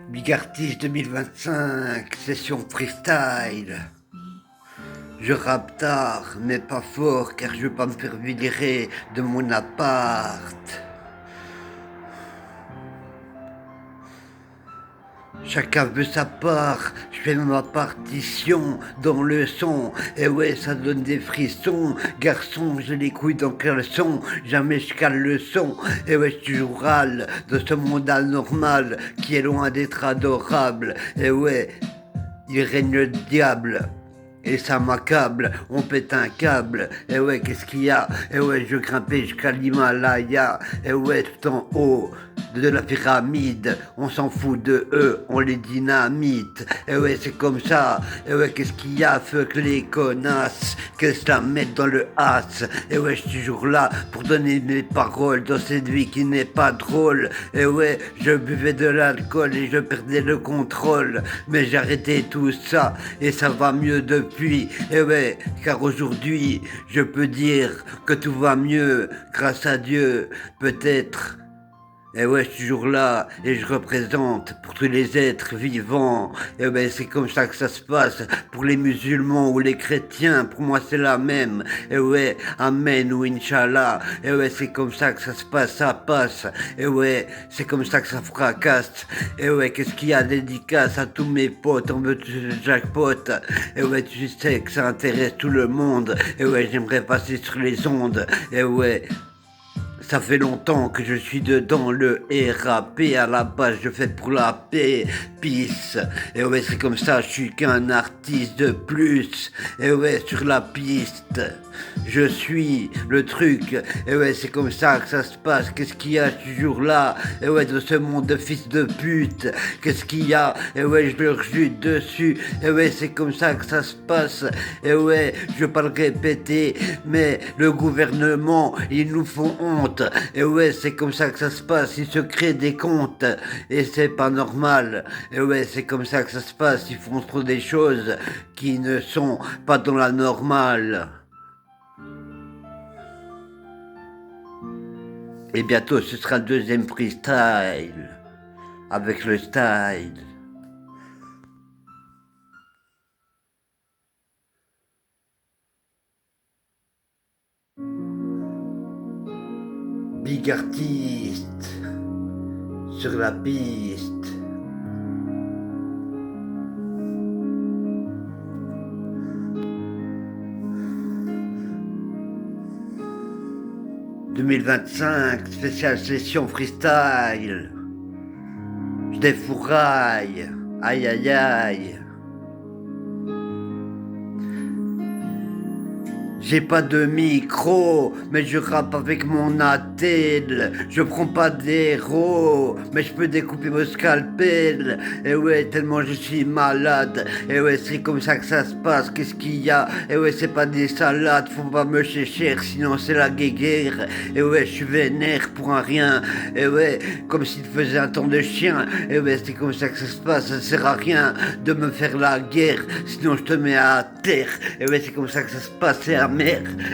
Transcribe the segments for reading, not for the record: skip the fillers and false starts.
Big Artist 2025, session freestyle. Je rappe tard, mais pas fort, car je veux pas me faire virer de mon appart. Chacun veut sa part, je fais ma partition dans le son, et ouais ça donne des frissons, garçon j'ai les couilles dans le caleçon, jamais je cale le son, et ouais je toujours râle de ce monde anormal qui est loin d'être adorable, et ouais il règne le diable. Et ça m'accable, on pète un câble, et ouais qu'est-ce qu'il y a, et ouais je grimpais jusqu'à l'Himalaya, et ouais tout en haut de la pyramide, on s'en fout de eux, on les dynamite, et ouais c'est comme ça, et ouais qu'est-ce qu'il y a, fuck les connasses, que se la mettre dans le as, et ouais je suis toujours là pour donner mes paroles dans cette vie qui n'est pas drôle, et ouais je buvais de l'alcool et je perdais le contrôle, mais j'ai arrêté tout ça, et ça va mieux depuis, et ouais car aujourd'hui je peux dire que tout va mieux, grâce à Dieu, peut-être. Et ouais, je suis toujours là et je représente pour tous les êtres vivants. Et ben c'est comme ça que ça se passe pour les musulmans ou les chrétiens. Pour moi c'est la même. Et ouais, Amen ou Inch'Allah. Et ouais, c'est comme ça que ça se passe, ça passe. Et ouais, c'est comme ça que ça fracasse. Et ouais, qu'est-ce qu'il y a, dédicace à tous mes potes, on veut tous le jackpot. Et ouais, tu sais que ça intéresse tout le monde. Et ouais, j'aimerais passer sur les ondes. Et ouais. Ça fait longtemps que je suis dedans, le RAP à la base, je fais pour la paix, peace. Et ouais, c'est comme ça, je suis qu'un artiste de plus. Et ouais, sur la piste, je suis le truc. Et ouais, c'est comme ça que ça se passe. Qu'est-ce qu'il y a, je suis toujours là. Et ouais, de ce monde de fils de pute. Qu'est-ce qu'il y a, et ouais, je leur jute dessus. Et ouais, c'est comme ça que ça se passe. Et ouais, je veux pas le répéter, mais le gouvernement, ils nous font honte. Et ouais, c'est comme ça que ça se passe, ils se créent des comptes, et c'est pas normal. Et ouais, c'est comme ça que ça se passe, ils font trop des choses qui ne sont pas dans la normale. Et bientôt, ce sera le deuxième freestyle, avec le style. Big Artist sur la piste. « 2025, spéciale session freestyle. Je défouraille, aïe aïe aïe. J'ai pas de micro, mais je rappe avec mon attel. Je prends pas d'héros, mais je peux découper mon scalpel. Et ouais, tellement je suis malade. Et ouais, c'est comme ça que ça se passe. Qu'est-ce qu'il y a? Et ouais, c'est pas des salades, faut pas me cher, sinon c'est la guéguerre. Et ouais, je suis vénère pour un rien. Et ouais, comme s'il faisait un temps de chien. Et ouais, c'est comme ça que ça se passe. Ça sert à rien de me faire la guerre, sinon je te mets à terre. Et ouais, c'est comme ça que ça se passe. C'est amer.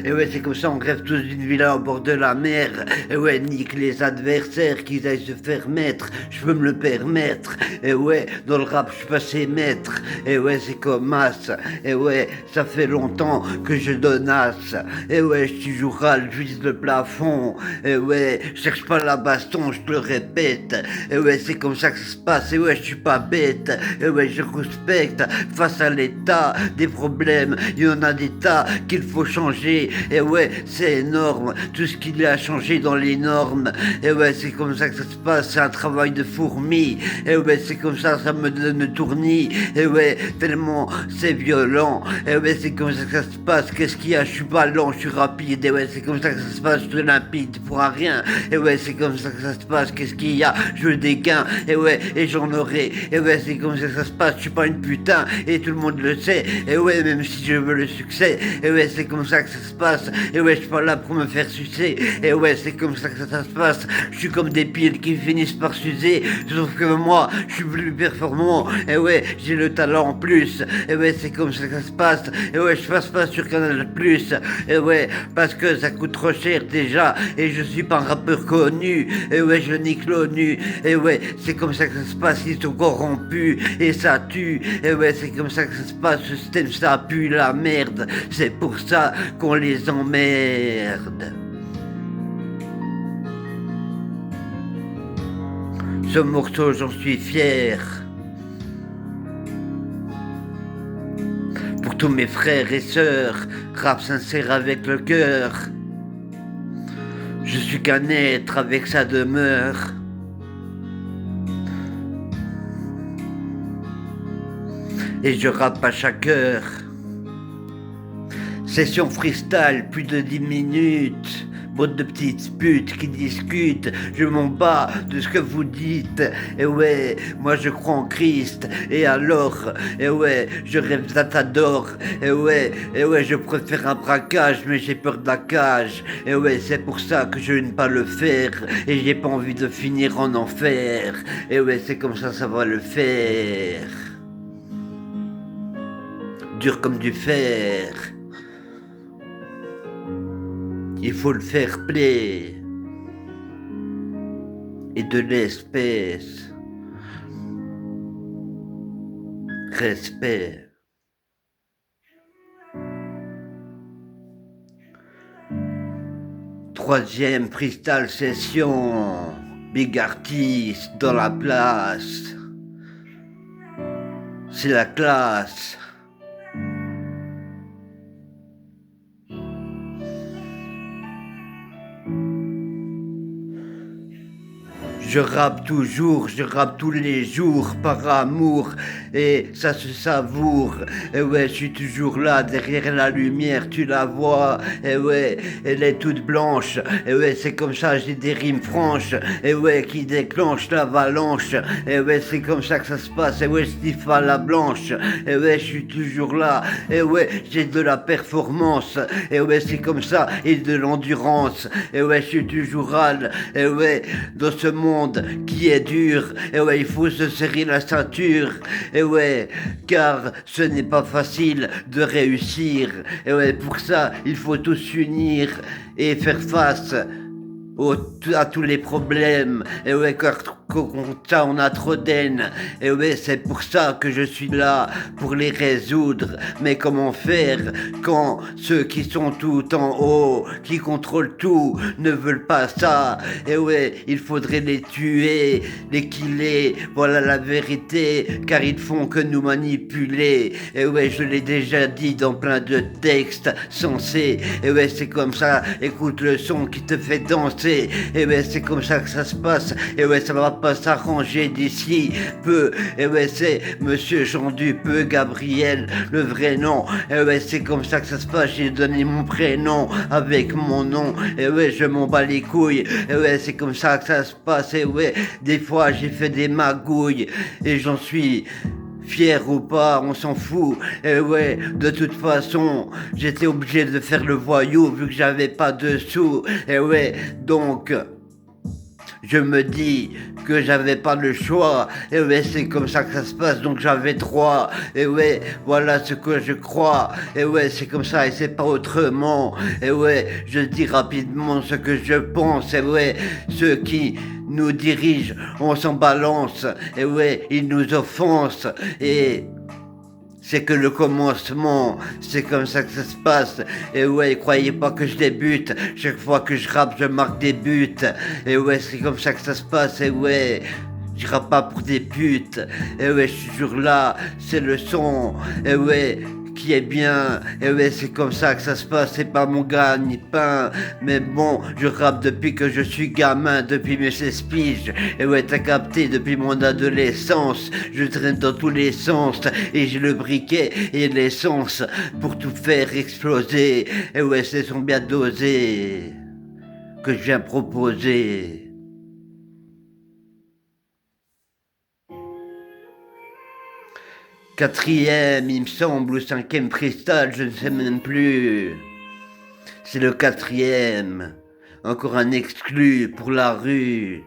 Et ouais, c'est comme ça, on rêve tous d'une villa au bord de la mer. Et ouais, nique les adversaires, qu'ils aillent se faire mettre. Je peux me le permettre. Et ouais, dans le rap, je suis passé maître. Et ouais, c'est comme As. Et ouais, ça fait longtemps que je donasse. Et ouais, je suis toujours râle, je vise le plafond. Et ouais, je cherche pas la baston, je te le répète. Et ouais, c'est comme ça que ça se passe. Et ouais, je suis pas bête. Et ouais, je respecte face à l'état des problèmes. Il y en a des tas qu'il faut changer. Et ouais, c'est énorme, tout ce qu'il a changé dans les normes. Et ouais, c'est comme ça que ça se passe, c'est un travail de fourmi. Et ouais, c'est comme ça me donne le tournis. Et ouais, tellement c'est violent. Et ouais, c'est comme ça que ça se passe. Qu'est-ce qu'il y a? Je suis pas lent, je suis rapide. Et ouais, c'est comme ça que ça se passe, je suis limpide pour rien. Et ouais, c'est comme ça que ça se passe. Qu'est-ce qu'il y a? Je veux des gains. Et ouais, et j'en aurai. Et ouais, c'est comme ça que ça se passe, je suis pas une putain. Et tout le monde le sait. Et ouais, même si je veux le succès. Et ouais, c'est comme comme ça que ça se passe. Et ouais, je suis pas là pour me faire sucer. Et ouais, c'est comme ça que ça se passe. Je suis comme des piles qui finissent par s'user. Sauf que moi, je suis plus performant. Et ouais, j'ai le talent en plus. Et ouais, c'est comme ça que ça se passe. Et ouais, je passe pas sur Canal Plus. Et ouais, parce que ça coûte trop cher déjà. Et je suis pas un rappeur connu. Et ouais, je nique l'ONU. Et ouais, c'est comme ça que ça se passe. Ils sont corrompus. Et ça tue. Et ouais, c'est comme ça que ça se passe. Ce système, ça pue la merde. C'est pour ça qu'on les emmerde. Ce morceau, j'en suis fier. Pour tous mes frères et sœurs, rap sincère avec le cœur. Je suis qu'un être avec sa demeure. Et je rappe à chaque heure. Session freestyle, plus de 10 minutes. Bande de petites putes qui discutent. Je m'en bats de ce que vous dites. Et ouais, moi je crois en Christ. Et alors, et ouais, je rêve d'Atador. Et ouais, je préfère un braquage, mais j'ai peur de la cage. Et ouais, c'est pour ça que je ne pas le faire. Et j'ai pas envie de finir en enfer. Et ouais, c'est comme ça va le faire. Dur comme du fer. Il faut le faire play. Et de l'espèce. Respect. Troisième freestyle session. Big artiste dans la place. C'est la classe. Je rappe toujours, je rappe tous les jours par amour et ça se savoure. Et ouais, je suis toujours là derrière la lumière, tu la vois. Et ouais, elle est toute blanche. Et ouais, c'est comme ça, j'ai des rimes franches. Et ouais, qui déclenche l'avalanche. Et ouais, c'est comme ça que ça se passe. Et ouais, Steve à la blanche. Et ouais, je suis toujours là. Et ouais, j'ai de la performance. Et ouais, c'est comme ça, et de l'endurance. Et ouais, je suis toujours râle. Et ouais, dans ce monde qui est dur, et ouais, il faut se serrer la ceinture, et ouais, car ce n'est pas facile de réussir, et ouais, pour ça, il faut tous s'unir et faire face à tous les problèmes. Et ouais, car ça, on a trop d'haine. Et ouais, c'est pour ça que je suis là, pour les résoudre. Mais comment faire quand ceux qui sont tout en haut, qui contrôlent tout, ne veulent pas ça? Et ouais, il faudrait les tuer, les killer, voilà la vérité, car ils font que nous manipuler. Et ouais, je l'ai déjà dit dans plein de textes sensés. Et ouais, c'est comme ça, écoute le son qui te fait danser. Et ouais, c'est comme ça que ça se passe. Et ouais, ça va pas s'arranger d'ici peu. Et ouais, c'est Monsieur Jean Dupeux, Gabriel, le vrai nom. Et ouais, c'est comme ça que ça se passe. J'ai donné mon prénom avec mon nom. Et ouais, je m'en bats les couilles. Et ouais, c'est comme ça que ça se passe. Et ouais, des fois j'ai fait des magouilles. Et j'en suis fier ou pas, on s'en fout. Et ouais, de toute façon, j'étais obligé de faire le voyou vu que j'avais pas de sous. Et ouais, donc je me dis que j'avais pas le choix. Et ouais, c'est comme ça que ça se passe, donc j'avais droit. Et ouais, voilà ce que je crois. Et ouais, c'est comme ça et c'est pas autrement. Et ouais, je dis rapidement ce que je pense. Et ouais, ceux qui nous dirigent, on s'en balance. Et ouais, ils nous offensent. Et c'est que le commencement, c'est comme ça que ça se passe. Et ouais, croyez pas que je débute. Chaque fois que je rappe, je marque des buts. Et ouais, c'est comme ça que ça se passe. Et ouais, je rappe pas pour des putes. Et ouais, je suis toujours là, c'est le son. Et ouais, qui est bien. Et ouais, c'est comme ça que ça se passe. C'est pas mon gagne-pain. Mais bon, je rappe depuis que je suis gamin, depuis mes 16 piges. Et ouais, t'as capté, depuis mon adolescence. Je traîne dans tous les sens. Et j'ai le briquet et l'essence pour tout faire exploser. Et ouais, c'est son bien dosé que je viens proposer. Quatrième, il me semble, ou cinquième freestyle, je ne sais même plus. c'est le quatrième. Encore un exclu pour la rue.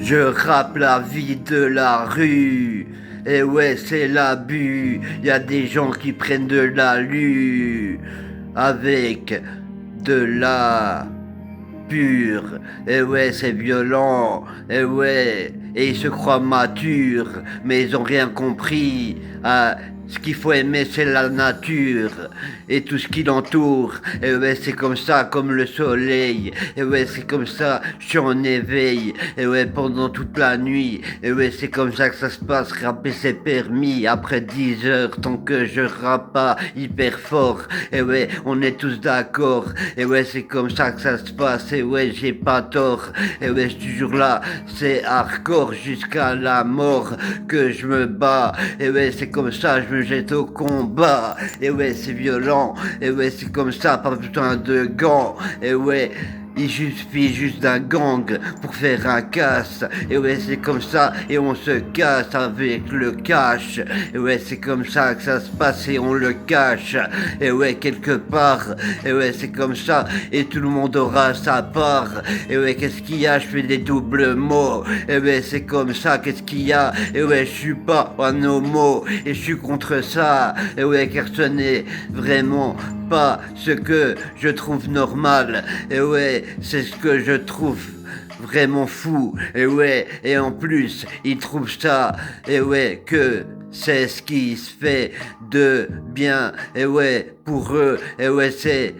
Je rappe la vie de la rue. Et ouais, c'est l'abus. Y a des gens qui prennent de l'alu avec de la pure. Et ouais, c'est violent. Et ouais, et ils se croient matures, mais ils ont rien compris. Ah, ce qu'il faut aimer, c'est la nature et tout ce qui l'entoure. Et ouais, c'est comme ça, comme le soleil. Et ouais, c'est comme ça, je suis en éveil. Et ouais, pendant toute la nuit. Et ouais, c'est comme ça que ça se passe. Rapper, c'est permis. Après 10 heures, tant que je rappe pas hyper fort. Et ouais, on est tous d'accord. Et ouais, c'est comme ça que ça se passe. Et ouais, j'ai pas tort. Et ouais, je suis toujours là. C'est hardcore jusqu'à la mort que je me bats. Et ouais, c'est comme ça, je me jette au combat. Et ouais, c'est violent. Et ouais, c'est comme ça, pas besoin de gants. Et ouais, il suffit juste d'un gang pour faire un casse. Et ouais, c'est comme ça, et on se casse avec le cash. Et ouais, c'est comme ça que ça se passe et on le cache. Et ouais, quelque part. Et ouais, c'est comme ça, et tout le monde aura sa part. Et ouais, qu'est-ce qu'il y a? Je fais des doubles mots. Et ouais, c'est comme ça, qu'est-ce qu'il y a? Et ouais, je suis pas un homo. Et je suis contre ça. Et ouais, car ce n'est vraiment pas ce que je trouve normal. Et ouais, c'est ce que je trouve vraiment fou. Et ouais, et en plus, ils trouvent ça. Et ouais, que c'est ce qui se fait de bien. Et ouais, pour eux. Et ouais, c'est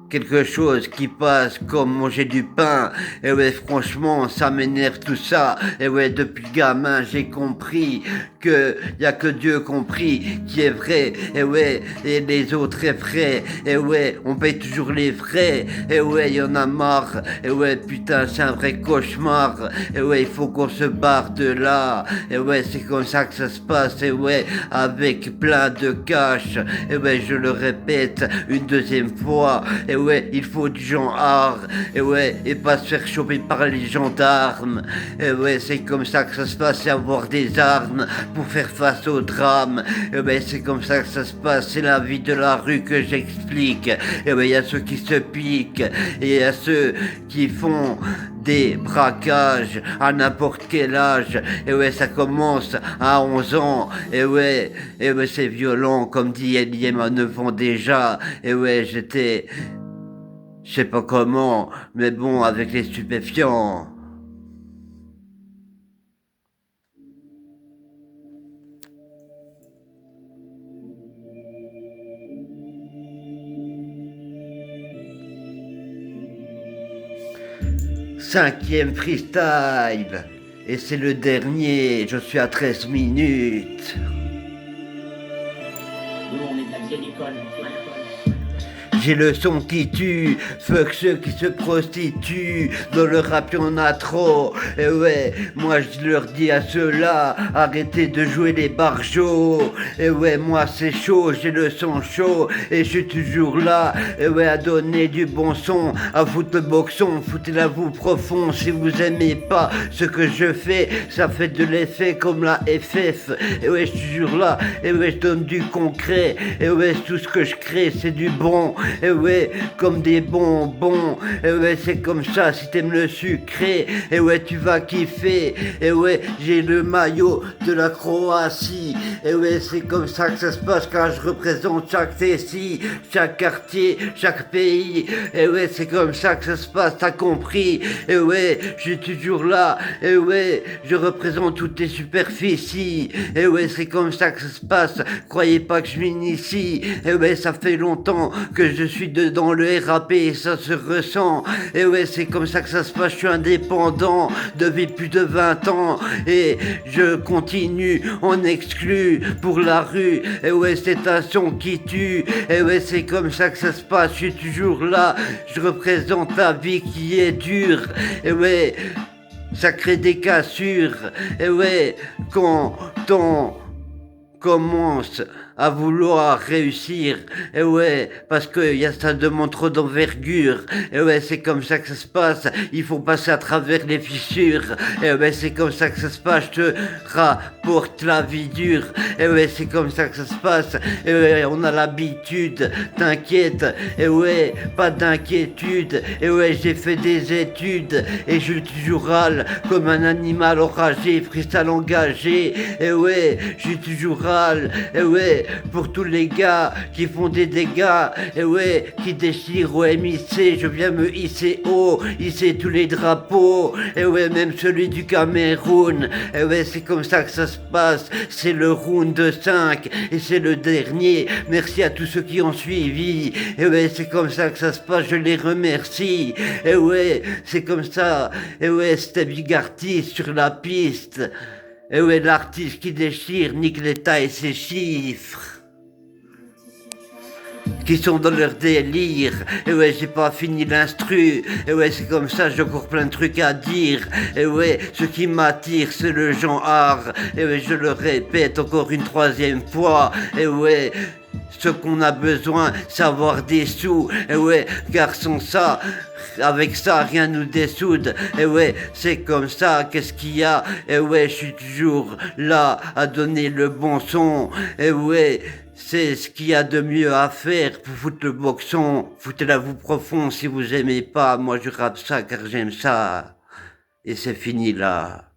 quelque chose qui passe comme manger du pain. Et ouais, franchement, ça m'énerve tout ça. Et ouais, depuis gamin, j'ai compris que y a que Dieu compris qui est vrai. Et ouais, et les autres est vrai. Et ouais, on paye toujours les frais. Et ouais, y en a marre. Et ouais, putain, c'est un vrai cauchemar. Et ouais, il faut qu'on se barre de là. Et ouais, c'est comme ça que ça se passe. Et ouais, avec plein de cash. Et ouais, je le répète une deuxième fois. Et ouais, il faut du genre. Et ouais, et pas se faire choper par les gendarmes. Et ouais, c'est comme ça que ça se passe, c'est avoir des armes pour faire face au drame. Et ouais, c'est comme ça que ça se passe, c'est la vie de la rue que j'explique. Et ouais, il y a ceux qui se piquent, et il y a ceux qui font des braquages à n'importe quel âge. Et ouais, ça commence à 11 ans. Et ouais, c'est violent, comme dit Eliem à 9 ans déjà. Et ouais, j'étais... Je sais pas comment, mais bon, avec les stupéfiants. Cinquième freestyle. Et c'est le dernier, je suis à 13 minutes. Nous, on est de la vieille école. J'ai le son qui tue, fuck ceux qui se prostituent, dans le rap y'en a trop. Et ouais, moi je leur dis à ceux-là, arrêtez de jouer les barjots. Et ouais, moi c'est chaud, j'ai le son chaud, et je suis toujours là. Et ouais, à donner du bon son, à foutre le boxon, foutez-la vous profond. Si vous aimez pas ce que je fais, ça fait de l'effet comme la FF. Et ouais, je suis toujours là, et ouais, je donne du concret. Et ouais, tout ce que je crée, c'est du bon. Et ouais, comme des bonbons. Et ouais, c'est comme ça, si t'aimes le sucré. Et ouais, tu vas kiffer. Et ouais, j'ai le maillot de la Croatie. Et ouais, c'est comme ça que ça se passe quand je représente chaque Tessie, chaque quartier, chaque pays. Et ouais, c'est comme ça que ça se passe, t'as compris. Et ouais, je suis toujours là. Et ouais, je représente toutes les superficies. Et ouais, c'est comme ça que ça se passe. Croyez pas que je m'initie. Et ouais, ça fait longtemps que je suis dedans le RAP et ça se ressent. Et ouais, c'est comme ça que ça se passe, je suis indépendant depuis plus de 20 ans et je continue en exclu pour la rue. Et ouais, c'est un son qui tue. Et ouais, c'est comme ça que ça se passe, je suis toujours là, je représente la vie qui est dure. Et ouais, ça crée des cassures. Et ouais, quand on commence à vouloir réussir. Et ouais, parce que y a ça demande trop d'envergure. Et ouais, c'est comme ça que ça se passe. Il faut passer à travers les fissures. Et ouais, c'est comme ça que ça se passe. Je te rapporte la vie dure. Et ouais, c'est comme ça que ça se passe. Et ouais, on a l'habitude. T'inquiète. Et ouais, pas d'inquiétude. Et ouais, j'ai fait des études. Et je toujours râle comme un animal enragé, freestyle engagé. Et ouais, je suis toujours râle. Et ouais, pour tous les gars qui font des dégâts. Et ouais, qui déchirent au MIC. Je viens me hisser haut, hisser tous les drapeaux. Et ouais, même celui du Cameroun. Et ouais, c'est comme ça que ça se passe. C'est le round de 5 et c'est le dernier. Merci à tous ceux qui ont suivi. Et ouais, c'est comme ça que ça se passe. Je les remercie. Et ouais, c'est comme ça. Et ouais, c'était Big Artist sur la piste. Et ouais, l'artiste qui déchire, nique l'État et ses chiffres qui sont dans leur délire. Et ouais, j'ai pas fini l'instru. Et ouais, c'est comme ça, j'ai encore plein de trucs à dire. Et ouais, ce qui m'attire, c'est le genre. Et ouais, je le répète encore une troisième fois. Et ouais, ce qu'on a besoin, c'est avoir des sous. Et ouais, car sans ça, avec ça, rien nous dessoude. Et ouais, c'est comme ça, qu'est-ce qu'il y a? Et ouais, je suis toujours là à donner le bon son. Et ouais, c'est ce qu'il y a de mieux à faire pour foutre le boxon. Foutez-la vous profond si vous aimez pas. Moi je rappe ça car j'aime ça. Et c'est fini là.